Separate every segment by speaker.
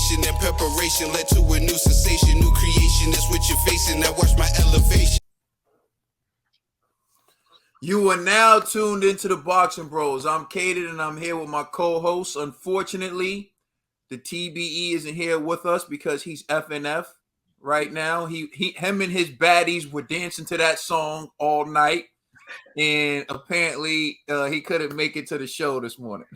Speaker 1: Preparation and preparation led to a new sensation, new creation. That's what you're facing. Now watch my elevation.
Speaker 2: You are now tuned into the Boxing Bros. I'm Kaden and I'm here with my co-host. Unfortunately, the TBE isn't here with us because he's FNF right now. Him and his baddies were dancing to that song all night, and apparently he couldn't make it to the show this morning.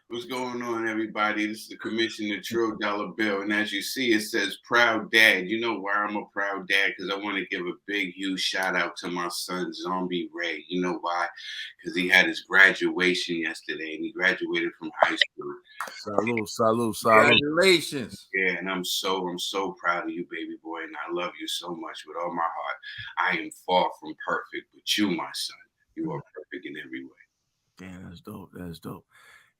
Speaker 3: What's going on, everybody? This is the Commissioner Trill Dollar Bill, and as you see, it says "Proud Dad." You know why I'm a proud dad? Because I want to give a big, huge shout out to my son, Zombie Ray. You know why? Because he had his graduation yesterday, and he graduated from high school.
Speaker 2: Salute. Congratulations.
Speaker 3: Yeah, and I'm so proud of you, baby boy, and I love you so much with all my heart. I am far from perfect, but you, my son, you are perfect in every way.
Speaker 4: Damn, that's dope.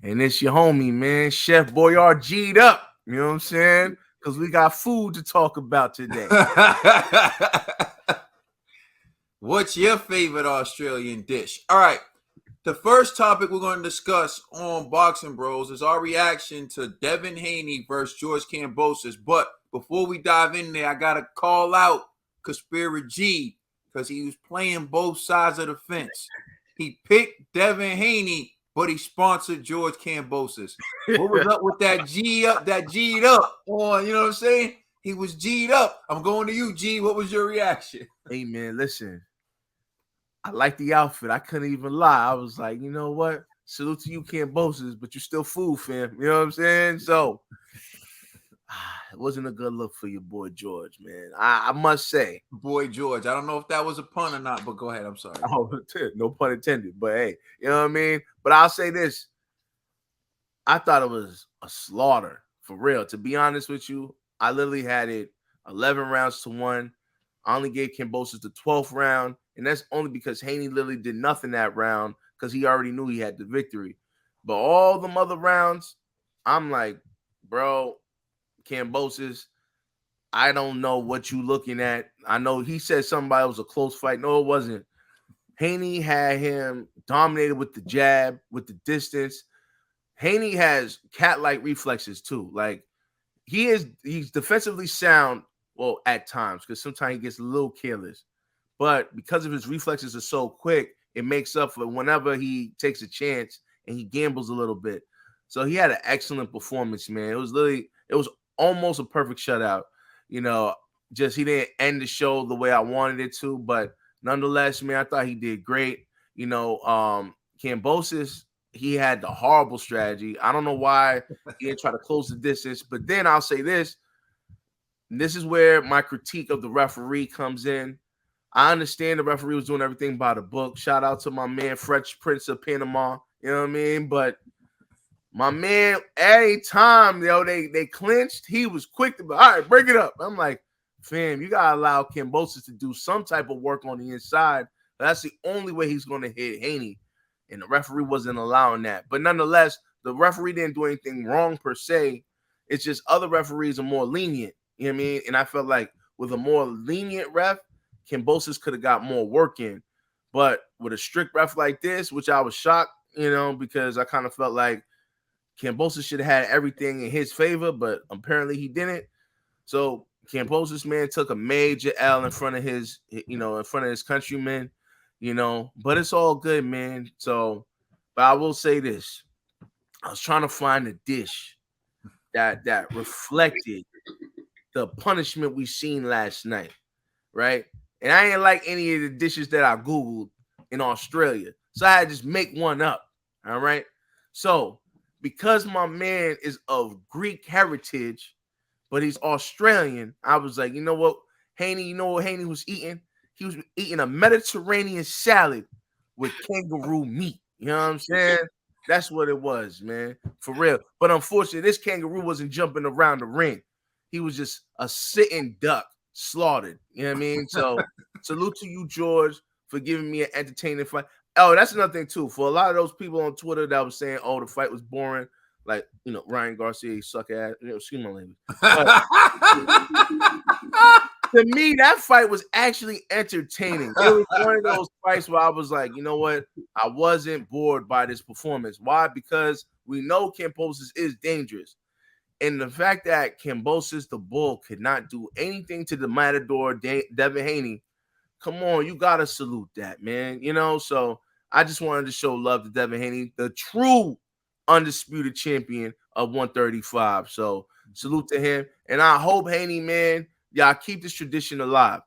Speaker 4: And it's your homie, man, Chef Boyard G'd up. You know what I'm saying? Because we got food to talk about today.
Speaker 2: What's your favorite Australian dish? All right. The first topic we're going to discuss on Boxing Bros is our reaction to Devin Haney versus George Kambosos. But before we dive in there, I got to call out Conspiracy G because he was playing both sides of the fence. He picked Devin Haney, but he sponsored George Kambosos. What was up with that G'd up on, you know what I'm saying? He was G'd up. I'm going to you, G. What was your reaction?
Speaker 4: Hey, man, listen. I like the outfit. I couldn't even lie. I was like, you know what? Salute to you, Kambosos, but you're still fool, fam. You know what I'm saying? So, it wasn't a good look for your boy George, man. I must say.
Speaker 2: Boy George. I don't know if that was a pun or not, but go ahead. I'm sorry.
Speaker 4: Oh, no pun intended. But hey, you know what I mean? But I'll say this. I thought it was a slaughter, for real. To be honest with you, I literally had it 11 rounds to 1. I only gave Kambosos the 12th round, and that's only because Haney literally did nothing that round because he already knew he had the victory. But all the other rounds, I'm like, bro, Kambosos, I don't know what you looking at. I know he said somebody was a close fight. No, it wasn't. Haney had him dominated with the jab, with the distance. Haney has cat-like reflexes too. Like he's defensively sound, well, at times, because sometimes he gets a little careless. But because of his reflexes are so quick, it makes up for whenever he takes a chance and he gambles a little bit. So he had an excellent performance, man. It was almost a perfect shutout. You know, just he didn't end the show the way I wanted it to, but nonetheless, man, I thought he did great. You know, Kambosos, he had the horrible strategy. I don't know why he didn't try to close the distance, but then I'll say this. This is where my critique of the referee comes in. I understand the referee was doing everything by the book. Shout out to my man, Fresh Prince of Panama. You know what I mean? But my man, every time, they clinched, he was quick to be, all right, break it up. I'm like, fam, you got to allow Kambosos to do some type of work on the inside. That's the only way he's going to hit Haney. And the referee wasn't allowing that. But nonetheless, the referee didn't do anything wrong per se. It's just other referees are more lenient. You know what I mean? And I felt like with a more lenient ref, Kambosos could have got more work in. But with a strict ref like this, which I was shocked, you know, because I kind of felt like Kambosos should have had everything in his favor, but apparently he didn't. So Kambosos, man, took a major L in front of his, you know, in front of his countrymen, you know, but it's all good, man. So, but I will say this. I was trying to find a dish that reflected the punishment we seen last night, right? And I ain't like any of the dishes that I Googled in Australia. So I had to just make one up, all right? So because my man is of Greek heritage, but he's Australian, I was like, you know what, Haney, you know what Haney was eating? He was eating a Mediterranean salad with kangaroo meat. You know what I'm saying? That's what it was, man, for real. But unfortunately, this kangaroo wasn't jumping around the ring. He was just a sitting duck slaughtered. You know what I mean? So salute to you, George, for giving me an entertaining fight. Oh, that's another thing, too. For a lot of those people on Twitter that was saying, oh, the fight was boring, like, you know, Ryan Garcia, suck ass. You know, excuse my language. To me, that fight was actually entertaining. It was one of those fights where I was like, you know what? I wasn't bored by this performance. Why? Because we know Kambosos is dangerous. And the fact that Kambosos the Bull could not do anything to the Matador, Devin Haney, come on, you got to salute that, man. You know, so I just wanted to show love to Devin Haney, the true undisputed champion of 135. So salute to him. And I hope, Haney, man, y'all keep this tradition alive.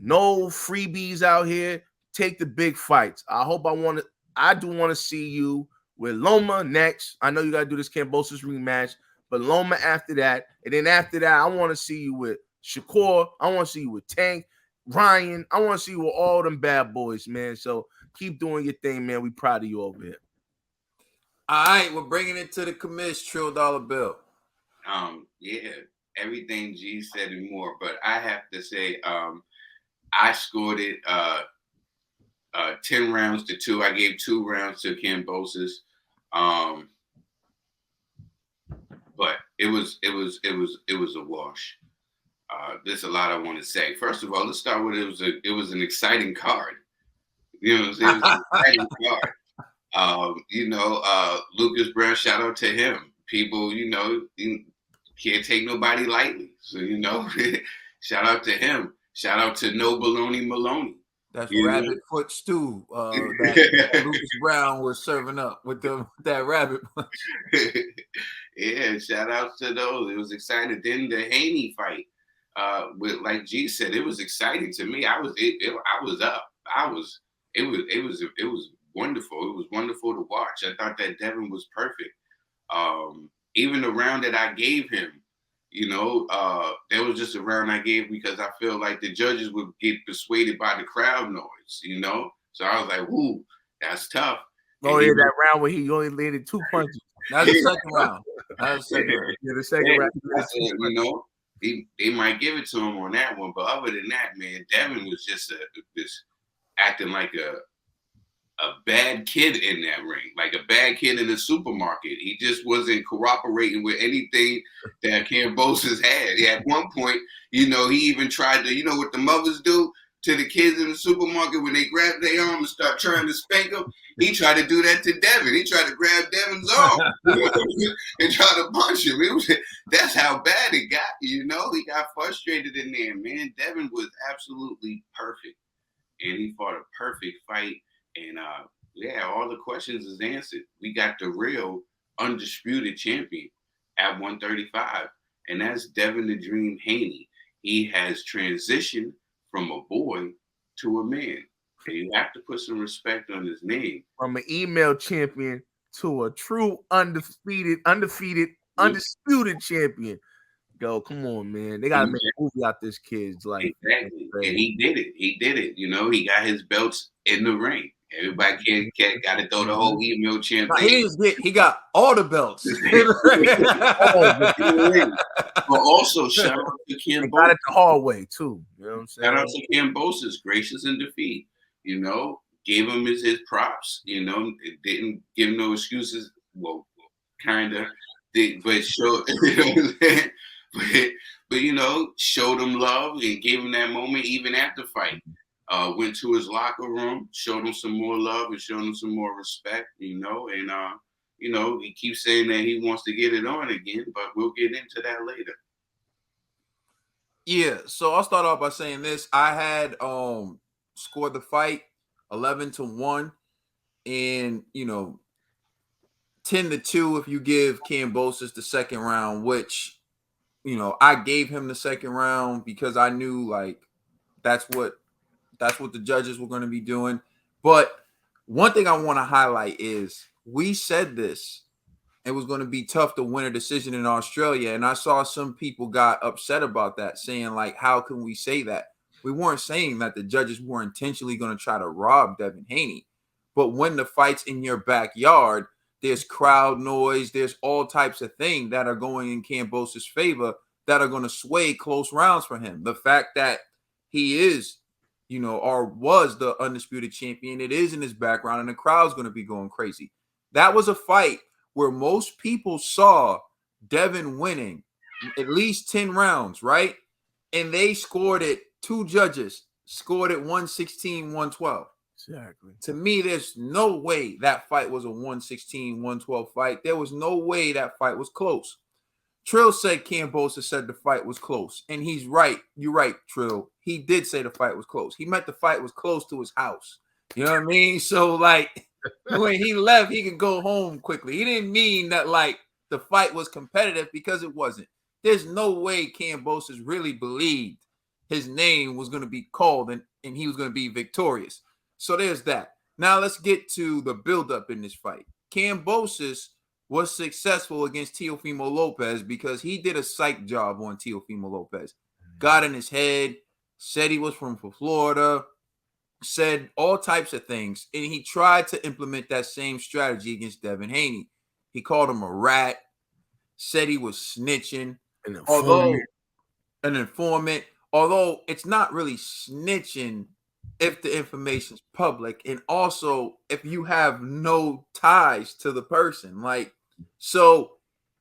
Speaker 4: No freebies out here. Take the big fights. I do want to see you with Loma next. I know you got to do this Kambosos rematch, but Loma after that. And then after that, I want to see you with Shakur. I want to see you with Tank, Ryan. I want to see you with all them bad boys, man. So keep doing your thing, man. We proud of you over here.
Speaker 2: All right, we're bringing it to the commish, Trill Dollar Bill.
Speaker 3: Yeah, everything G said and more, but I have to say, I scored it 10 rounds to 2. I gave 2 rounds to Kambosos. But it was a wash. There's a lot I want to say. First of all, let's start with it was an exciting card. You know, it was an exciting card. Lucas Brown, shout out to him. People, can't take nobody lightly. So, shout out to him. Shout out to No Baloney Maloney.
Speaker 2: That's rabbit foot stew that Lucas Brown was serving up with that rabbit punch.
Speaker 3: Yeah, shout out to those. It was exciting. Then the Haney fight, with like G said, it was exciting to me. I was up. It was wonderful. It was wonderful to watch. I thought that Devin was perfect. Even the round that I gave him, there was just a round I gave because I feel like the judges would get persuaded by the crowd noise, So I was like, "Ooh, that's tough."
Speaker 4: Oh, yeah, that round where he only landed 2 punches.
Speaker 2: That's the second round. Yeah,
Speaker 4: the second round.
Speaker 3: They might give it to him on that one, but other than that, man, Devin was just acting like a bad kid in that ring, like a bad kid in the supermarket. He just wasn't cooperating with anything that Kambosos had. At one point, he even tried to, what the mothers do to the kids in the supermarket when they grab their arm and start trying to spank them. He tried to do that to Devin. He tried to grab Devin's arm and try to punch him. That's how bad it got, He got frustrated in there, man. Devin was absolutely perfect. And he fought a perfect fight. And, all the questions is answered. We got the real undisputed champion at 135. And that's Devin the Dream Haney. He has transitioned from a boy to a man. And you have to put some respect on his name.
Speaker 4: From an email champion to a true undefeated, undisputed champion. Go, come on, man. They gotta make a movie out this kid's life.
Speaker 3: Exactly. And he did it. He got his belts in the ring. Everybody got to throw the whole email champion.
Speaker 2: He got all the belts.
Speaker 3: But also, shout out to Kambosos.
Speaker 4: Got it the hard way, too. You know what I'm saying?
Speaker 3: Shout out to Kambosos, gracious in defeat. Gave him his props. It didn't give him no excuses. Well, kind of. But showed, showed him love and gave him that moment even after fight. Went to his locker room, showed him some more love and showed him some more respect, and he keeps saying that he wants to get it on again, but we'll get into that later.
Speaker 2: Yeah, so I'll start off by saying this. I had scored the fight 11-1 and 10-2 if you give Kambosos the second round, which I gave him the second round because I knew that's what the judges were going to be doing. But one thing I want to highlight is we said this. It was going to be tough to win a decision in Australia. And I saw some people got upset about that, saying, how can we say that? We weren't saying that the judges were intentionally going to try to rob Devin Haney. But when the fight's in your backyard, there's crowd noise. There's all types of things that are going in Kambosos' favor that are going to sway close rounds for him. The fact that he is or was the undisputed champion, it is in his background, and the crowd's going to be going crazy. That was a fight where most people saw Devin winning at least 10 rounds, right? And they scored it, 2 judges scored it 116-112.
Speaker 4: Exactly.
Speaker 2: To me, there's no way that fight was a 116-112 fight. There was no way that fight was close. Trill said Kambosos said the fight was close, and he's right. You're right, Trill. He did say the fight was close. He meant the fight was close to his house. You know what I mean? So, like, when he left, he could go home quickly. He didn't mean that, like, the fight was competitive, because it wasn't. There's no way Kambosos really believed his name was going to be called and he was going to be victorious. So there's that. Now let's get to the buildup in this fight. Kambosos was successful against Teofimo Lopez because he did a psych job on Teofimo Lopez. Got in his head, said he was from Florida, said all types of things, and he tried to implement that same strategy against Devin Haney. He called him a rat, said he was snitching, an informant, although it's not really snitching if the information's public, and also if you have no ties to the person. Like, so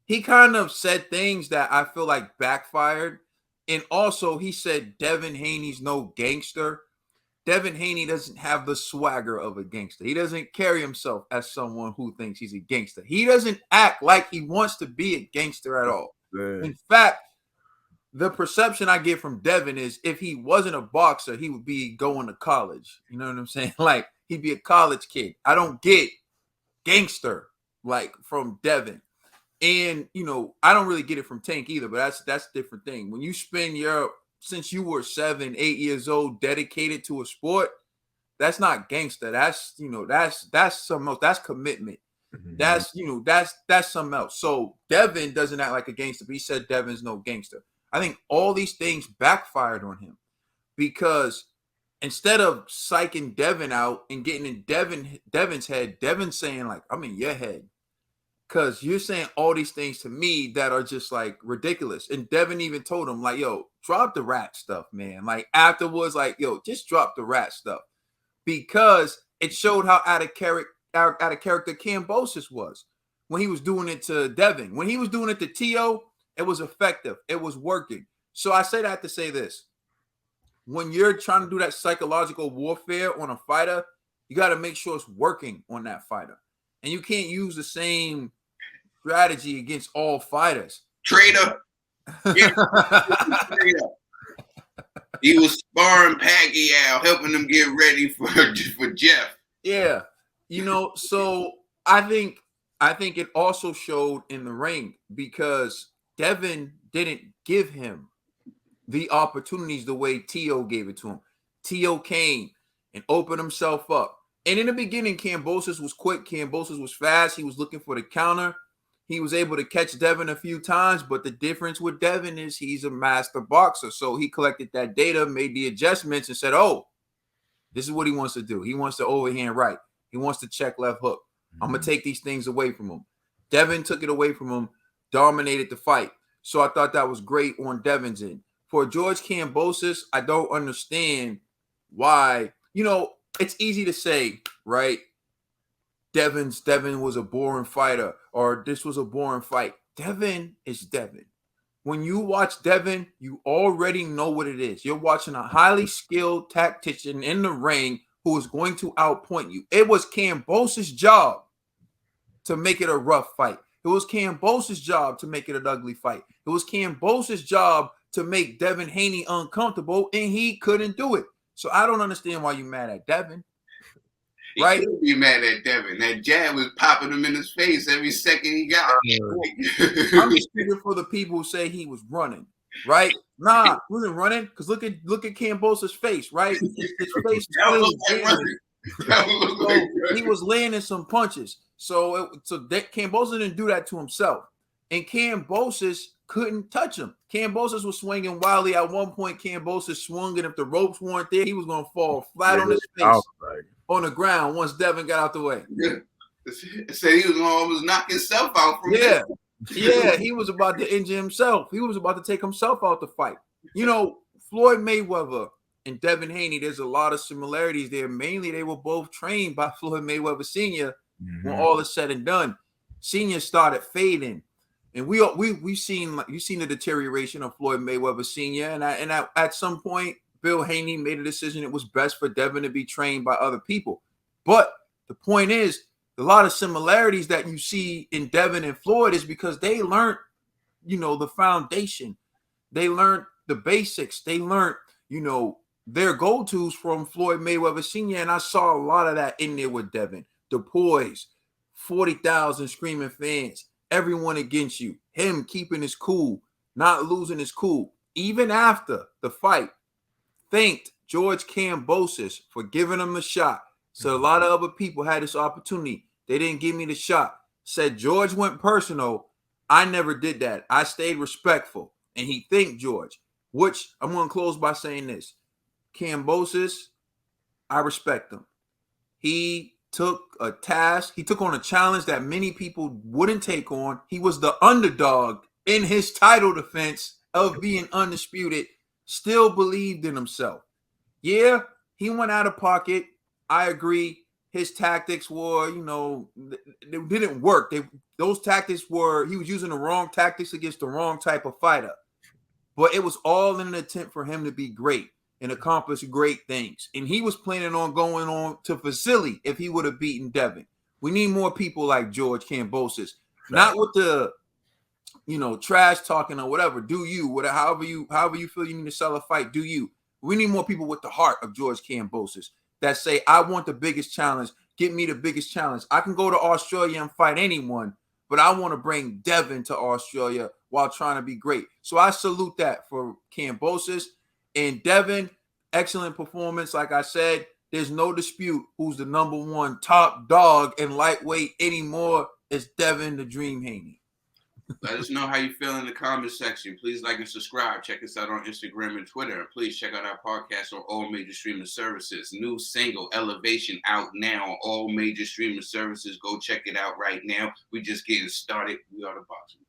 Speaker 2: he kind of said things that I feel like backfired. And also he said Devin Haney's no gangster. Devin Haney doesn't have the swagger of a gangster. He doesn't carry himself as someone who thinks he's a gangster. He doesn't act like he wants to be a gangster at all. Man. In fact, the perception I get from Devin is if he wasn't a boxer, he would be going to college. You know what I'm saying? Like, he'd be a college kid. I don't get gangster like from Devin. And, you know, I don't really get it from Tank either, but that's a different thing. When you spend since you were 7, 8 years old, dedicated to a sport, that's not gangster. That's, you know, that's something else. That's commitment. Mm-hmm. That's, you know, that's something else. So Devin doesn't act like a gangster, but he said Devin's no gangster. I think all these things backfired on him because instead of psyching Devin out and getting in Devin's head, Devin's saying, like, I'm in your head. Because you're saying all these things to me that are just, like, ridiculous. And Devin even told him, like, yo, drop the rat stuff, man. Like, afterwards, like, yo, just drop the rat stuff. Because it showed how out of character Kambosos was when he was doing it to Devin. When he was doing it to Tio, it was effective. It was working. So I say that to say this. When you're trying to do that psychological warfare on a fighter, you got to make sure it's working on that fighter. And you can't use the same strategy against all fighters.
Speaker 3: Traitor. Yeah. He was sparring Pacquiao, helping him get ready for Jeff.
Speaker 2: Yeah. You know, so I think it also showed in the ring because Devin didn't give him the opportunities the way Tio gave it to him. Tio came and opened himself up. And in the beginning, Kambosos was quick. Kambosos was fast. He was looking for the counter. He was able to catch Devin a few times. But the difference with Devin is he's a master boxer. So he collected that data, made the adjustments, and said, oh, this is what he wants to do. He wants to overhand right. He wants to check left hook. I'm going to take these things away from him. Devin took it away from him, dominated the fight. So I thought that was great on Devin's end. For George Kambosos, I don't understand why. You know, it's easy to say, right? Devin was a boring fighter, or this was a boring fight. Devin is Devin. When you watch Devin, you already know what it is. You're watching a highly skilled tactician in the ring who is going to outpoint you. It was Kambosos' job to make it a rough fight. It was Kambosos' job to make it an ugly fight. It was Kambosos' job to make Devin Haney uncomfortable, and he couldn't do it. So I don't understand why you're mad at Devin. Right?
Speaker 3: You be mad at Devin. That jab was popping him in his face every second he got.
Speaker 2: I'm just speaking for the people who say he was running. Right? Nah, he wasn't running because look at Kambosos' face, right? His face he was landing some punches. So Kambosos didn't do that to himself. And Kambosos couldn't touch him. Kambosos was swinging wildly. At one point, Kambosos swung, and if the ropes weren't there, he was going to fall flat on his face on the ground once Devin got out the way.
Speaker 3: Yeah. Said he was going to almost knock himself out from
Speaker 2: this. Yeah, he was about to injure himself. He was about to take himself out the fight. You know, Floyd Mayweather and Devin Haney, there's a lot of similarities there. Mainly, they were both trained by Floyd Mayweather Sr. When all is said and done. Sr. started fading. And we've seen the deterioration of Floyd Mayweather Sr. And at some point, Bill Haney made a decision it was best for Devin to be trained by other people. But the point is, a lot of similarities that you see in Devin and Floyd is because they learned the foundation. They learned the basics. They learned, their go-tos from Floyd Mayweather Sr. And I saw a lot of that in there with Devin. The poise, 40,000 screaming fans, everyone against you, him keeping his cool, not losing his cool. Even after the fight, thanked George Kambosos for giving him the shot. So a lot of other people had this opportunity. They didn't give me the shot. Said George went personal. I never did that. I stayed respectful. And he thanked George, which I'm going to close by saying this. Kambosos, I respect him. He took a task. He took on a challenge that many people wouldn't take on. He was the underdog in his title defense of being undisputed. Still believed in himself. Yeah, he went out of pocket. I agree. His tactics were, they didn't work. Those tactics were, he was using the wrong tactics against the wrong type of fighter. But it was all in an attempt for him to be great and accomplish great things. And he was planning on going on to Vasily if he would have beaten Devin. We need more people like George Kambosos. Not with the, trash talking or whatever. Do you, however you feel you need to sell a fight, do you. We need more people with the heart of George Kambosos that say, I want the biggest challenge. Get me the biggest challenge. I can go to Australia and fight anyone, but I want to bring Devin to Australia while trying to be great. So I salute that for Kambosos. And Devin, excellent performance. Like I said, there's no dispute who's the number one top dog in lightweight anymore. It's Devin the Dream Haney.
Speaker 3: Let us know how you feel in the comment section. Please like and subscribe. Check us out on Instagram and Twitter. And please check out our podcast on all major streaming services. New single, Elevation, out now on all major streaming services. Go check it out right now. We just getting started. We are the Boxing.